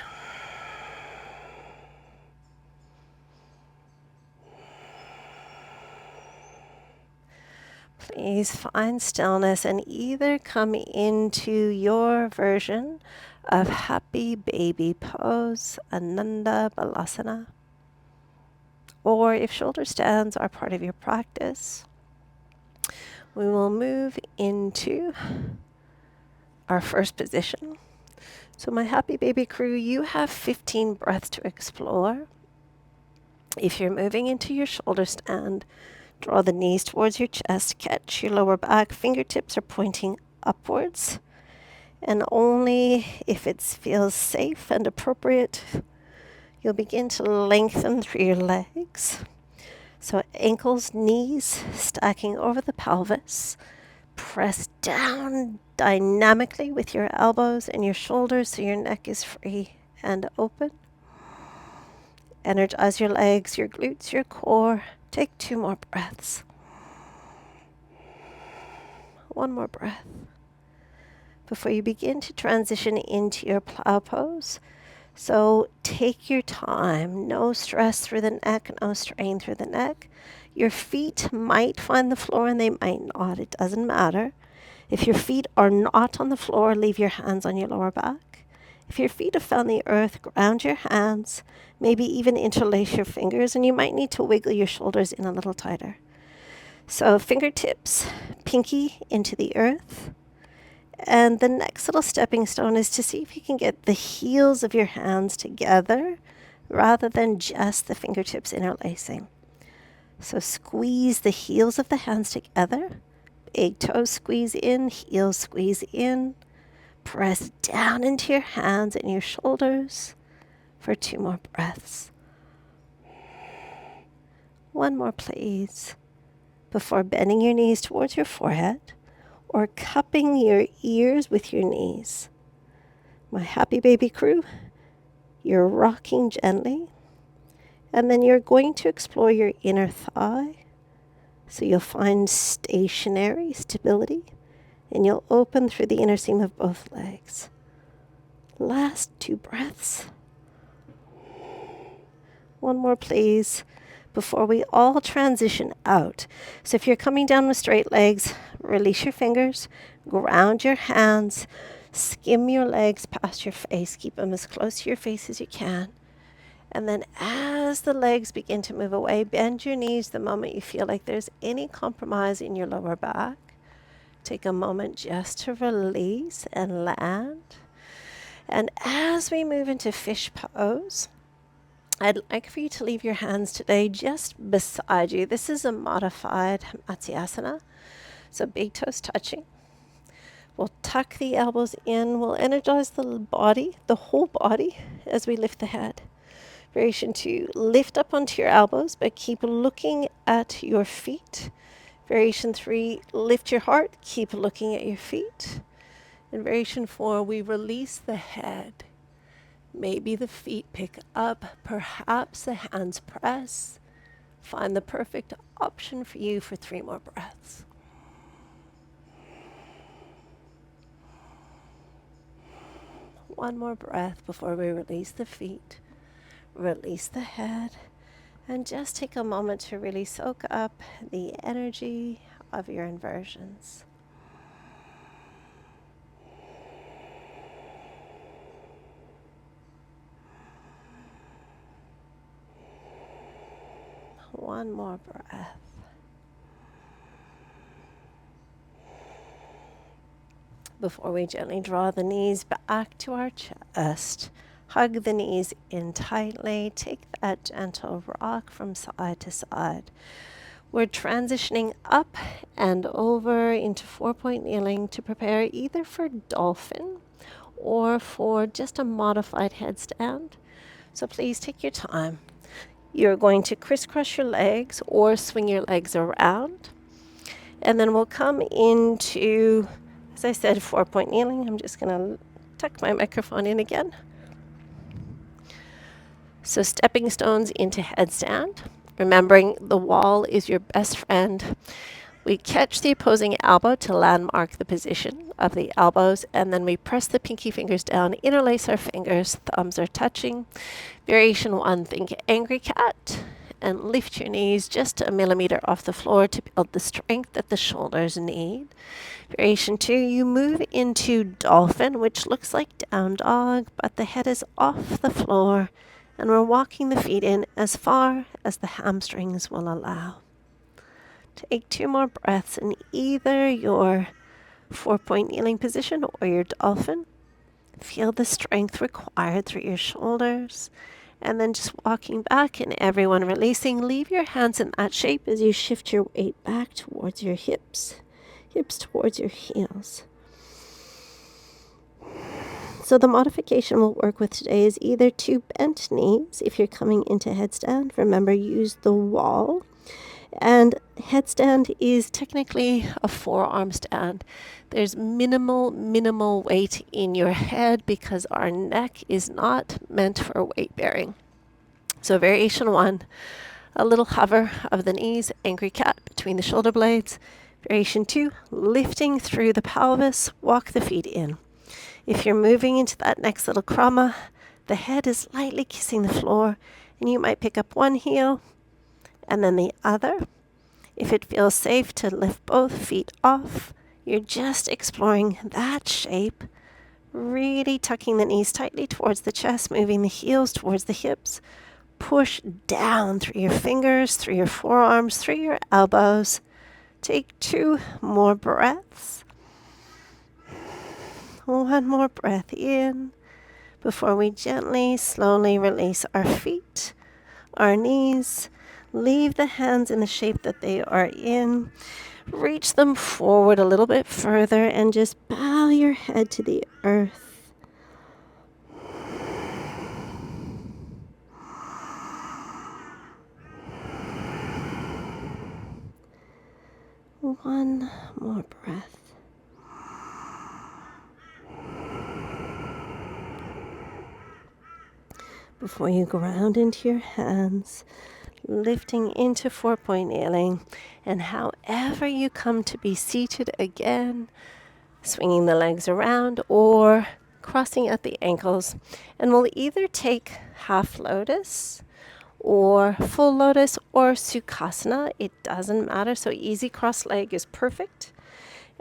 Please find stillness and either come into your version of happy baby pose, Ananda Balasana, or if shoulder stands are part of your practice, we will move into our first position. So my happy baby crew, you have 15 breaths to explore. If you're moving into your shoulder stand, draw the knees towards your chest, catch your lower back, fingertips are pointing upwards, and only if it feels safe and appropriate, you'll begin to lengthen through your legs. So ankles, knees stacking over the pelvis. Press down dynamically with your elbows and your shoulders so your neck is free and open. Energize your legs, your glutes, your core. Take 2 more breaths. One more breath. Before you begin to transition into your plow pose, so take your time. No stress through the neck, no strain through the neck. Your feet might find the floor and they might not. It doesn't matter. If your feet are not on the floor, leave your hands on your lower back. If your feet have found the earth, ground your hands, maybe even interlace your fingers, and you might need to wiggle your shoulders in a little tighter. So fingertips, pinky into the earth. And the next little stepping stone is to see if you can get the heels of your hands together rather than just the fingertips interlacing. So squeeze the heels of the hands together. Big toes squeeze in, heels squeeze in. Press down into your hands and your shoulders for 2 more breaths. One more, please, before bending your knees towards your forehead or cupping your ears with your knees. My happy baby crew, you're rocking gently, and then you're going to explore your inner thigh. So you'll find stationary stability, and you'll open through the inner seam of both legs. Last 2 breaths. One more, please, before we all transition out. So if you're coming down with straight legs, release your fingers, ground your hands, skim your legs past your face. Keep them as close to your face as you can. And then as the legs begin to move away, bend your knees the moment you feel like there's any compromise in your lower back. Take a moment just to release and land. And as we move into fish pose, I'd like for you to leave your hands today just beside you. This is a modified Matsyasana. So big toes touching. We'll tuck the elbows in. We'll energize the body, the whole body, as we lift the head. Variation 2, lift up onto your elbows, but keep looking at your feet. Variation 3, lift your heart, keep looking at your feet. In variation 4, we release the head. Maybe the feet pick up, perhaps the hands press. Find the perfect option for you for 3 more breaths. One more breath before we release the feet, release the head, and just take a moment to really soak up the energy of your inversions. One more breath. Before we gently draw the knees back to our chest, hug the knees in tightly, take that gentle rock from side to side. We're transitioning up and over into 4-point kneeling to prepare either for dolphin or for just a modified headstand. So please take your time. You're going to crisscross your legs or swing your legs around. And then we'll come into, as I said, 4-point kneeling. I'm just going to tuck my microphone in again. So stepping stones into headstand, remembering the wall is your best friend. We catch the opposing elbow to landmark the position of the elbows, and then we press the pinky fingers down, interlace our fingers, thumbs are touching. Variation 1, think angry cat, and lift your knees just a millimeter off the floor to build the strength that the shoulders need. Variation 2, you move into dolphin, which looks like down dog, but the head is off the floor, and we're walking the feet in as far as the hamstrings will allow. Take 2 more breaths in either your 4-point kneeling position or your dolphin. Feel the strength required through your shoulders. And then just walking back and everyone releasing. Leave your hands in that shape as you shift your weight back towards your hips towards your heels. So the modification we'll work with today is either 2 bent knees. If you're coming into headstand, remember use the wall. And headstand is technically a forearm stand. There's minimal weight in your head because our neck is not meant for weight bearing. So variation 1, a little hover of the knees, angry cat between the shoulder blades. Variation 2, lifting through the pelvis, walk the feet in. If you're moving into that next little krama, the head is lightly kissing the floor, and you might pick up one heel and then the other. If it feels safe to lift both feet off, you're just exploring that shape, really tucking the knees tightly towards the chest, moving the heels towards the hips. Push down through your fingers, through your forearms, through your elbows. Take 2 more breaths. 1 more breath in before we gently, slowly release our feet, our knees. Leave the hands in the shape that they are in. Reach them forward a little bit further and just bow your head to the earth. One more breath. Before you ground into your hands, lifting into 4-point kneeling, and however you come to be seated again, swinging the legs around or crossing at the ankles, and we'll either take half lotus or full lotus or sukhasana. It doesn't matter, so easy cross leg is perfect.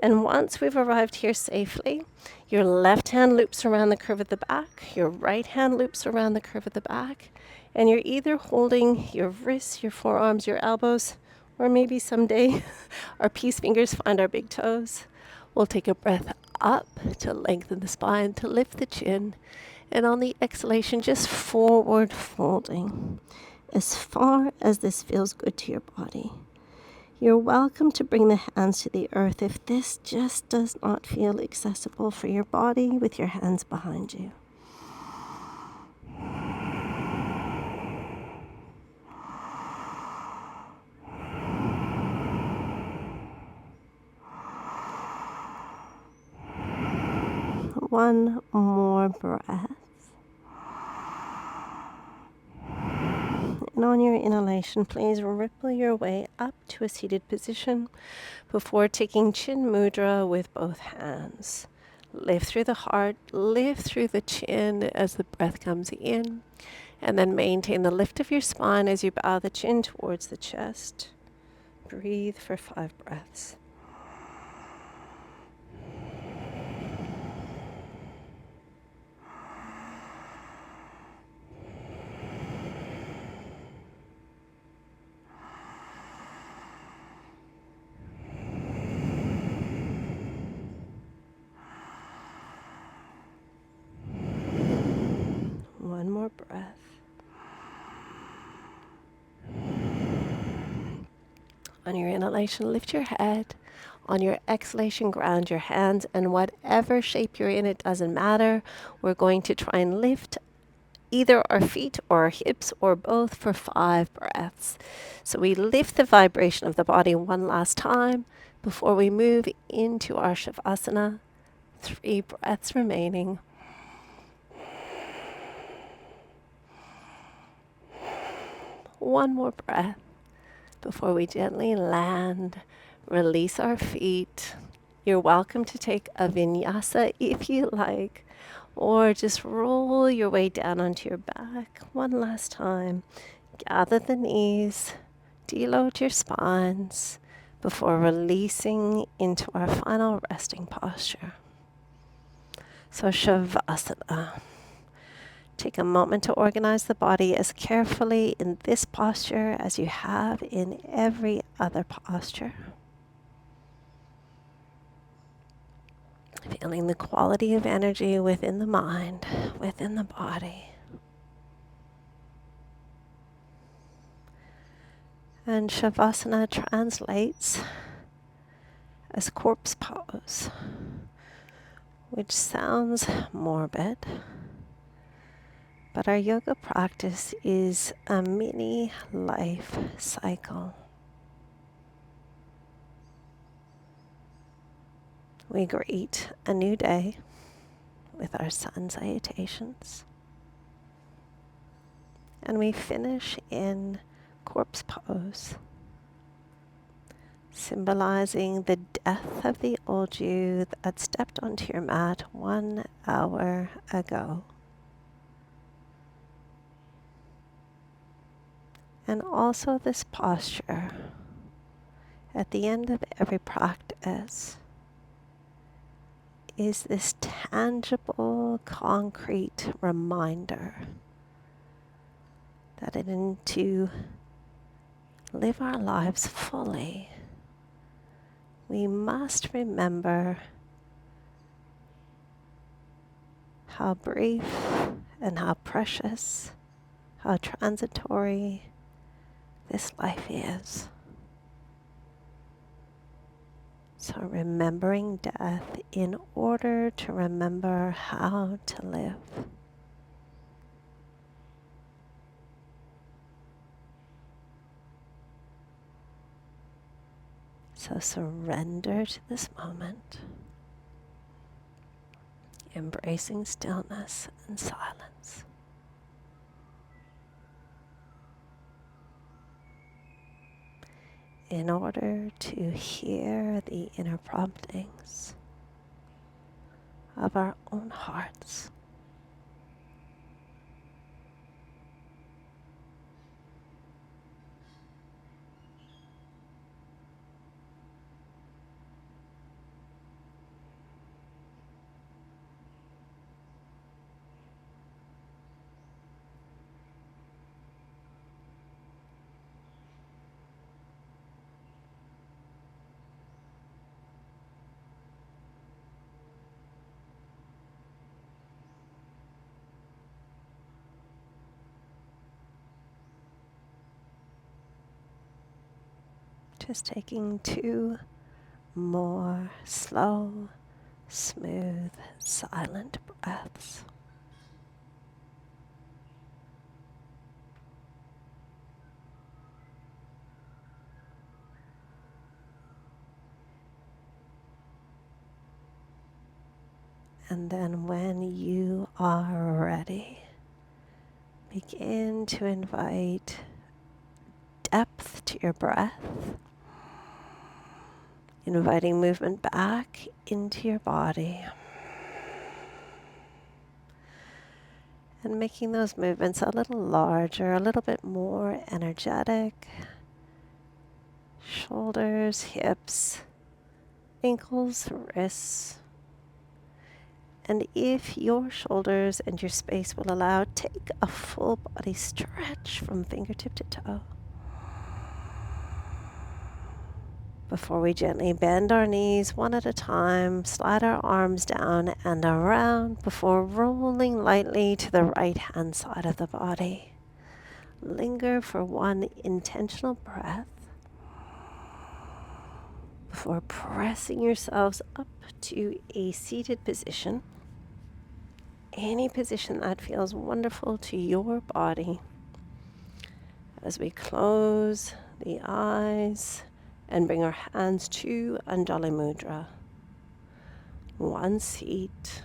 And once we've arrived here safely, your left hand loops around the curve of the back, your right hand loops around the curve of the back, and you're either holding your wrists, your forearms, your elbows, or maybe someday our peace fingers find our big toes. We'll take a breath up to lengthen the spine, to lift the chin, and on the exhalation, just forward folding as far as this feels good to your body. You're welcome to bring the hands to the earth if this just does not feel accessible for your body with your hands behind you. One more breath. And on your inhalation, please ripple your way up to a seated position before taking Chin Mudra with both hands. Lift through the heart, lift through the chin as the breath comes in, and then maintain the lift of your spine as you bow the chin towards the chest. Breathe for 5 breaths. One more breath. On your inhalation, lift your head. On your exhalation, ground your hands, and whatever shape you're in, it doesn't matter. We're going to try and lift either our feet or our hips or both for 5 breaths. So we lift the vibration of the body one last time before we move into our Shavasana. 3 breaths remaining. One more breath before we gently land, release our feet. You're welcome to take a vinyasa if you like, or just roll your way down onto your back one last time. Gather the knees, deload your spines before releasing into our final resting posture. So Shavasana. Take a moment to organize the body as carefully in this posture as you have in every other posture. Feeling the quality of energy within the mind, within the body. And Shavasana translates as corpse pose, which sounds morbid. But our yoga practice is a mini life cycle. We greet a new day with our sun salutations. And we finish in corpse pose, symbolizing the death of the old you that stepped onto your mat 1 hour ago. And also this posture at the end of every practice is this tangible, concrete reminder that to live our lives fully, we must remember how brief and how precious, how transitory this life is. So remembering death in order to remember how to live. So surrender to this moment, embracing stillness and silence. In order to hear the inner promptings of our own hearts. Just taking 2 more slow, smooth, silent breaths. And then when you are ready, begin to invite depth to your breath, inviting movement back into your body. And making those movements a little larger, a little bit more energetic. Shoulders, hips, ankles, wrists. And if your shoulders and your space will allow, take a full body stretch from fingertip to toe. Before we gently bend our knees one at a time, slide our arms down and around before rolling lightly to the right hand side of the body. Linger for 1 intentional breath. before pressing yourselves up to a seated position. Any position that feels wonderful to your body. As we close the eyes and bring our hands to Anjali Mudra. One seat,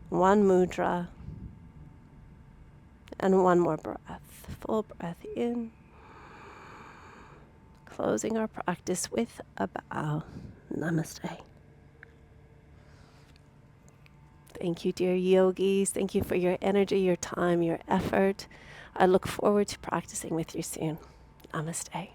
one mudra, and one more breath. Full breath in. Closing our practice with a bow. Namaste. Thank you, dear yogis. Thank you for your energy, your time, your effort. I look forward to practicing with you soon. Namaste.